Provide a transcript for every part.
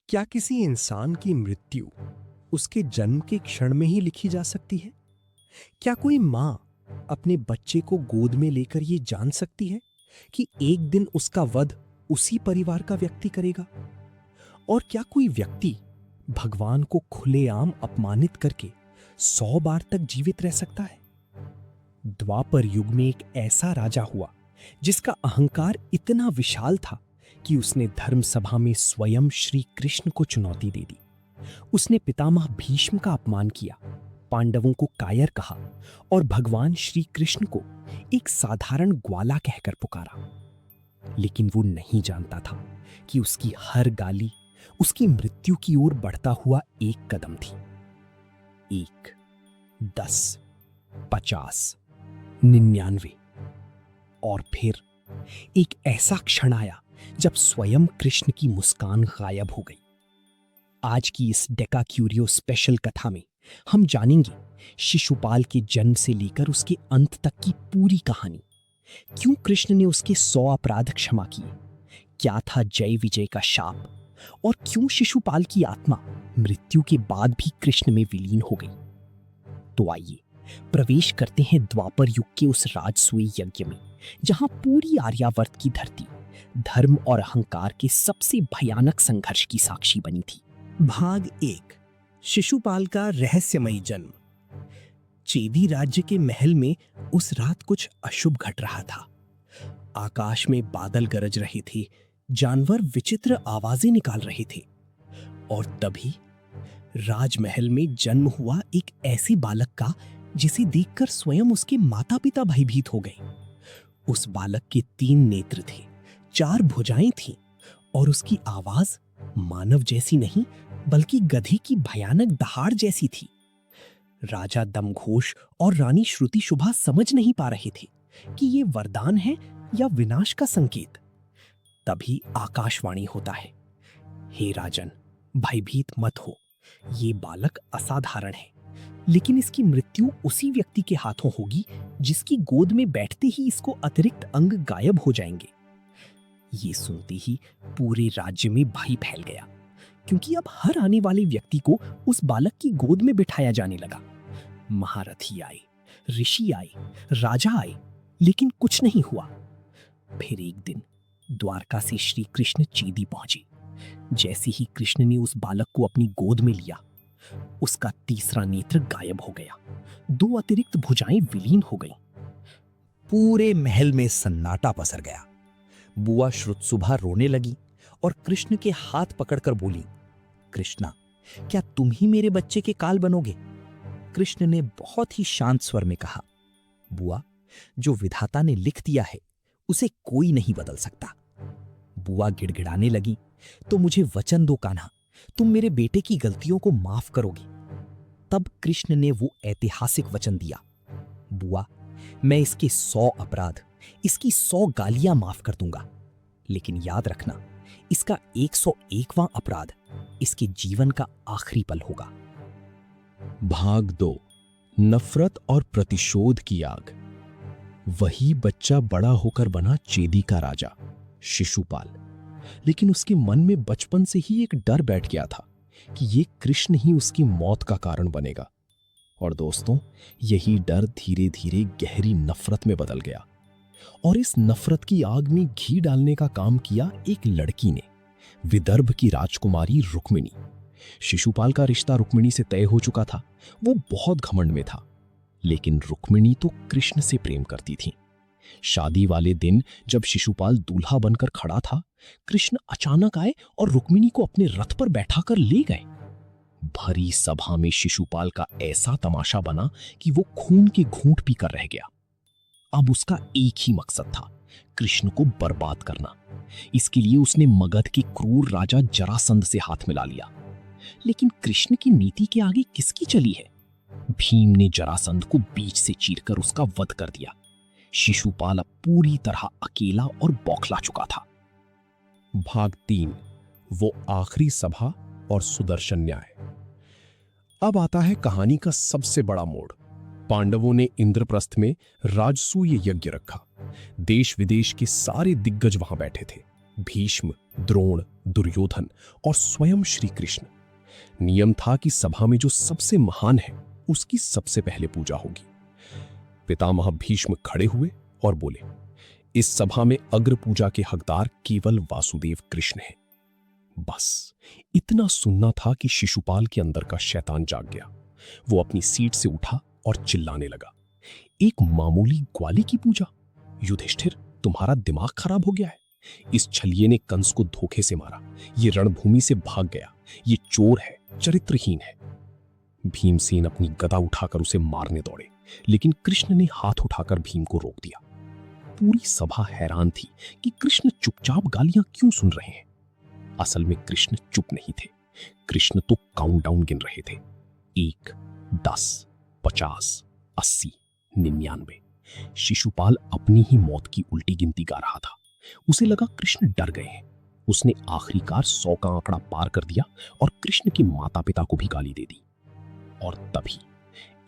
क्या किसी इंसान की मृत्यु उसके जन्म के क्षण में ही लिखी जा सकती है? क्या कोई मां अपने बच्चे को गोद में लेकर यह जान सकती है कि एक दिन उसका वध उसी परिवार का व्यक्ति करेगा? और क्या कोई व्यक्ति भगवान को खुलेआम अपमानित करके 100 बार तक जीवित रह सकता है? द्वापर युग में एक ऐसा राजा हुआ जिसका अहंकार इतना विशाल था कि उसने धर्म सभा में स्वयं श्री कृष्ण को चुनौती दे दी। उसने पितामह भीष्म का अपमान किया, पांडवों को कायर कहा और भगवान श्री कृष्ण को एक साधारण ग्वाला कहकर पुकारा। लेकिन वो नहीं जानता था कि उसकी हर गाली उसकी मृत्यु की ओर बढ़ता हुआ एक कदम थी। 1, 10, 50, 99 और फिर एक ऐसा क्षण आया जब स्वयं कृष्ण की मुस्कान गायब हो गई। आज की इस डेका क्यूरियो स्पेशल कथा में हम जानेंगे शिशुपाल के जन्म से लेकर उसके अंत तक की पूरी कहानी। क्यों कृष्ण ने उसके 100 अपराध क्षमा किए, क्या था जय विजय का शाप, और क्यों शिशुपाल की आत्मा मृत्यु के बाद भी कृष्ण में विलीन हो गई। तो आइए प्रवेश करते हैं द्वापर युग के उस राजसूय यज्ञ में जहां पूरी आर्यावर्त की धरती धर्म और अहंकार के सबसे भयानक संघर्ष की साक्षी बनी थी। भाग 1, शिशुपाल का रहस्यमयी जन्म। चेदी राज्य के महल में उस रात कुछ अशुभ घट रहा था। आकाश में बादल गरज रहे थे, जानवर विचित्र आवाजें निकाल रहे थे, और तभी राजमहल में जन्म हुआ एक ऐसे बालक का जिसे देखकर स्वयं उसके माता पिता भयभीत हो गए। उस बालक के 3 नेत्र थे, 4 भुजाएं थीं, और उसकी आवाज मानव जैसी नहीं बल्कि गधे की भयानक दहाड़ जैसी थी। राजा दमघोष और रानी श्रुति शुभा समझ नहीं पा रहे थे कि ये वरदान है या विनाश का संकेत। तभी आकाशवाणी होता है, हे राजन, भयभीत मत हो, ये बालक असाधारण है, लेकिन इसकी मृत्यु उसी व्यक्ति के हाथों होगी जिसकी गोद में बैठते ही इसको अतिरिक्त अंग गायब हो जाएंगे। ये सुनते ही पूरे राज्य में भय फैल गया, क्योंकि अब हर आने वाले व्यक्ति को उस बालक की गोद में बिठाया जाने लगा। महारथी आए, ऋषि आए, राजा आए, लेकिन कुछ नहीं हुआ। फिर एक दिन द्वारका से श्री कृष्ण चेदी पहुंचे। जैसे ही कृष्ण ने उस बालक को अपनी गोद में लिया, उसका तीसरा नेत्र गायब हो गया, 2 अतिरिक्त भुजाएं विलीन हो गईं। पूरे महल में सन्नाटा पसर गया। बुआ श्रुतसुभा रोने लगी और कृष्ण के हाथ पकड़कर बोली, कृष्णा, क्या तुम ही मेरे बच्चे के काल बनोगे? कृष्ण ने बहुत ही शांत स्वर में कहा, बुआ, जो विधाता ने लिख दिया है उसे कोई नहीं बदल सकता। बुआ गिड़गिड़ाने लगी, तो मुझे वचन दो कान्हा, तुम मेरे बेटे की गलतियों को माफ करोगी। तब कृष्ण ने वो ऐतिहासिक वचन दिया, बुआ, मैं इसके 100 अपराध, इसकी 100 गालियां माफ कर दूंगा, लेकिन याद रखना, इसका 101वां अपराध इसके जीवन का आखिरी पल होगा। भाग 2, नफरत और प्रतिशोध की आग। वही बच्चा बड़ा होकर बना चेदी का राजा शिशुपाल, लेकिन उसके मन में बचपन से ही एक डर बैठ गया था कि ये कृष्ण ही उसकी मौत का कारण बनेगा। और दोस्तों, यही डर धीरे धीरे गहरी नफरत में बदल गया, और इस नफरत की आग में घी डालने का काम किया एक लड़की ने, विदर्भ की राजकुमारी रुक्मिणी। शिशुपाल का रिश्ता रुक्मिणी से तय हो चुका था। वो बहुत घमंड में था, लेकिन रुक्मिणी तो कृष्ण से प्रेम करती थी। शादी वाले दिन जब शिशुपाल दूल्हा बनकर खड़ा था, कृष्ण अचानक आए और रुक्मिणी को अपने रथ पर बैठाकर ले गए। भरी सभा में शिशुपाल का ऐसा तमाशा बना कि वो खून के घूंट पीकर रह गया। अब उसका एक ही मकसद था, कृष्ण को बर्बाद करना। इसके लिए उसने मगध के क्रूर राजा जरासंध से हाथ मिला लिया। लेकिन कृष्ण की नीति के आगे किसकी चली है? भीम ने जरासंध को बीच से चीरकर उसका वध कर दिया। शिशुपाल अब पूरी तरह अकेला और बौखला चुका था। भाग 3, वो आखिरी सभा और सुदर्शन न्याय। अब आता है कहानी का सबसे बड़ा मोड़। पांडवों ने इंद्रप्रस्थ में राजसूय यज्ञ रखा। देश विदेश के सारे दिग्गज वहां बैठे थे। भीष्म, द्रोण, दुर्योधन और स्वयं श्री कृष्ण। नियम था कि सभा में जो सबसे महान है उसकी सबसे पहले पूजा होगी। पितामह भीष्म खड़े हुए और बोले, इस सभा में अग्र पूजा के हकदार केवल वासुदेव कृष्ण हैं। बस इतना सुनना था कि शिशुपाल के अंदर का शैतान जाग गया। वो अपनी सीट से उठा और चिल्लाने लगा, एक मामूली ग्वाली की पूजा? युधिष्ठिर, तुम्हारा दिमाग खराब हो गया है। इस छलिए ने कंस को धोखे से मारा, ये रणभूमि से भाग गया, ये चोर है, चरित्रहीन है। भीमसेन अपनी गदा उठाकर उसे मारने दौड़े, लेकिन कृष्ण ने हाथ उठाकर भीम को रोक दिया। पूरी सभा हैरान थी कि कृष्ण चुपचाप गालियां क्यों सुन रहे हैं। असल में कृष्ण चुप नहीं थे, कृष्ण तो काउंटडाउन गिन रहे थे। 1, 10, 50, 80, 99। शिशुपाल अपनी ही मौत की उल्टी गिनती गा रहा था। उसे लगा कृष्ण डर गए हैं। उसने आखिरकार 100 का आंकड़ा पार कर दिया और कृष्ण के माता पिता को भी गाली दे दी। और तभी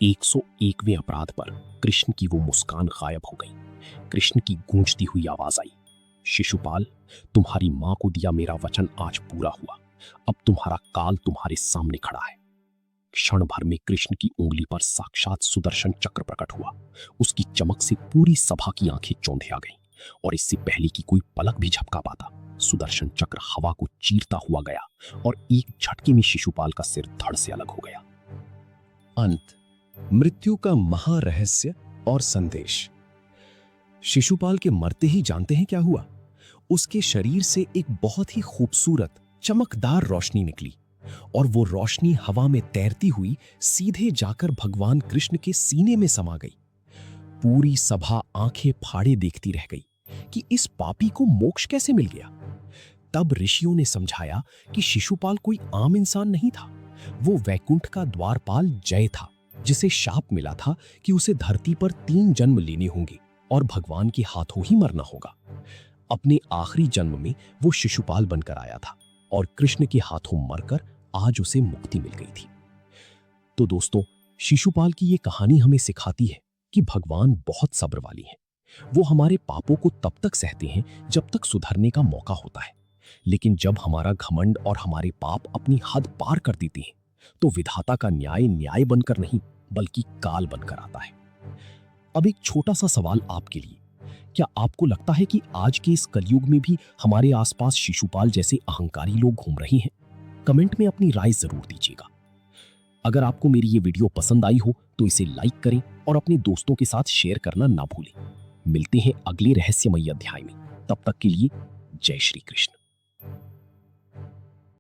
101वें अपराध पर कृष्ण की वो मुस्कान गायब हो गई। कृष्ण की गूंजती हुई आवाज आई, शिशुपाल, तुम्हारी मां को दिया मेरा वचन आज पूरा हुआ। अब तुम्हारा काल तुम्हारे सामने खड़ा है। क्षण भर में कृष्ण की उंगली पर साक्षात सुदर्शन चक्र प्रकट हुआ। उसकी चमक से पूरी सभा की आंखें चौंधे आ गईं, और इससे पहले कि कोई पलक भी झपका पाता, सुदर्शन चक्र हवा को चीरता हुआ गया और एक झटके में शिशुपाल का सिर धड़ से अलग हो गया। अंत, मृत्यु का महारहस्य और संदेश। शिशुपाल के मरते ही जानते हैं क्या हुआ? उसके शरीर से एक बहुत ही खूबसूरत चमकदार रोशनी निकली, और वो रोशनी हवा में तैरती हुई सीधे जाकर भगवान कृष्ण के सीने में समा गई। पूरी सभा आंखें फाड़े देखती रह गई कि इस पापी को मोक्ष कैसे मिल गया। तब ऋषियों ने समझाया कि शिशुपाल कोई आम इंसान नहीं था, वो वैकुंठ का द्वारपाल जय था, जिसे शाप मिला था कि उसे धरती पर 3 जन्म लेने होंगे और भगवान के हाथों ही मरना होगा। अपने आखिरी जन्म में वो शिशुपाल बनकर आया था और कृष्ण के हाथों मरकर आज उसे मुक्ति मिल गई थी। तो दोस्तों, शिशुपाल की ये कहानी हमें सिखाती है कि भगवान बहुत सब्र वाली हैं। वो हमारे पापों को तब तक सहते हैं जब तक सुधरने का मौका होता है, लेकिन जब हमारा घमंड और हमारे पाप अपनी हद पार कर देते हैं तो विधाता का न्याय न्याय बनकर नहीं बल्कि काल बनकर आता है। अब एक छोटा सा सवाल आपके लिए, क्या आपको लगता है कि आज के इस कलयुग में भी हमारे आसपास शिशुपाल जैसे अहंकारी लोग घूम रहे हैं? कमेंट में अपनी राय जरूर दीजिएगा। अगर आपको मेरी ये वीडियो पसंद आई हो तो इसे लाइक करें और अपने दोस्तों के साथ शेयर करना ना भूलें। मिलते हैं अगले रहस्यमयी अध्याय में। तब तक के लिए जय श्री कृष्ण।